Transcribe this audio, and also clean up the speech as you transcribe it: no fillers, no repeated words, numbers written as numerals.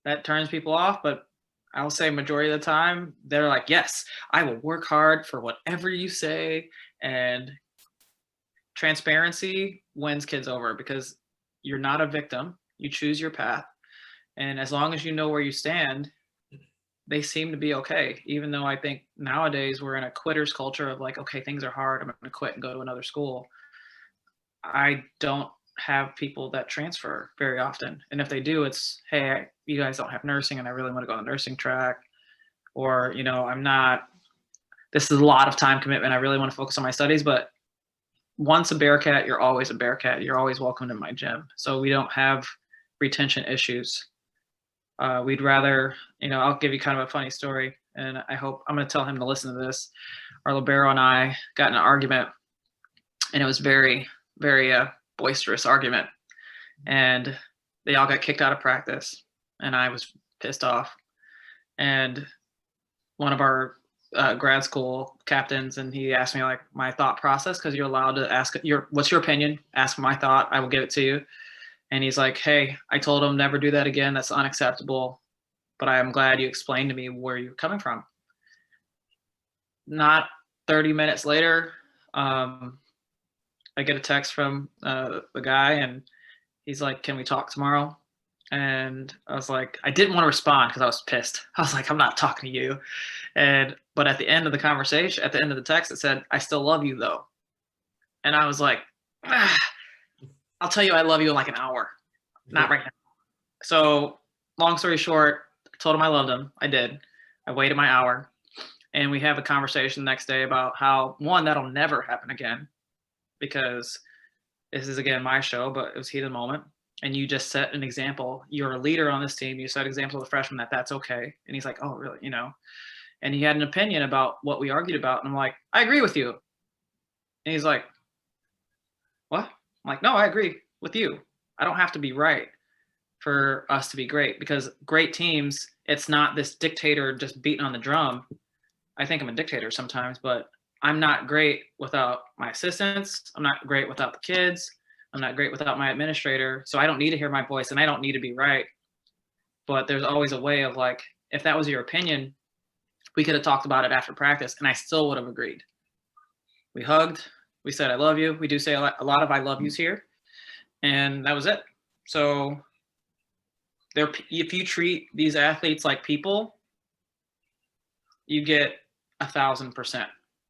that turns people off, but I'll say majority of the time, they're like, "Yes, I will work hard for whatever you say." And transparency wins kids over because you're not a victim. You choose your path. And as long as you know where you stand, they seem to be okay. Even though I think nowadays we're in a quitter's culture of like, okay, things are hard. I'm going to quit and go to another school. I don't have people that transfer very often. And if they do, it's, hey, you guys don't have nursing and I really want to go on the nursing track. Or, I'm not, this is a lot of time commitment. I really want to focus on my studies. But once a Bearcat, you're always a Bearcat. You're always welcome in my gym. So we don't have retention issues. We'd rather, I'll give you kind of a funny story, and I hope I'm going to tell him to listen to this. Our libero and I got in an argument, and it was very, very boisterous argument, and they all got kicked out of practice, and I was pissed off. And one of our grad school captains, and he asked me like my thought process, because you're allowed to ask what's your opinion, ask my thought, I will give it to you. And he's like, hey, I told him never do that again. That's unacceptable. But I am glad you explained to me where you're coming from. Not 30 minutes later, I get a text from the guy, and he's like, can we talk tomorrow? And I was like, I didn't want to respond because I was pissed. I was like, I'm not talking to you. But at the end of the conversation, at the end of the text, it said, I still love you though. And I was like, I'll tell you I love you in like an hour. Not right now. So long story short, I told him I loved him. I did. I waited my hour. And we have a conversation the next day about how, one, that'll never happen again. Because this is, again, my show, but it was heat of the moment. And you just set an example. You're a leader on this team. You set an example to the freshmen that's okay. And he's like, oh, really? And he had an opinion about what we argued about. And I'm like, I agree with you. And he's like, what? I'm like, no, I agree with you. I don't have to be right for us to be great, because great teams, it's not this dictator just beating on the drum. I think I'm a dictator sometimes, but I'm not great without my assistants. I'm not great without the kids. I'm not great without my administrator. So I don't need to hear my voice and I don't need to be right. But there's always a way of like, if that was your opinion, we could have talked about it after practice and I still would have agreed. We hugged. We said, I love you. We do say a lot of I love yous here. And that was it. So if you treat these athletes like people, you get 1,000%.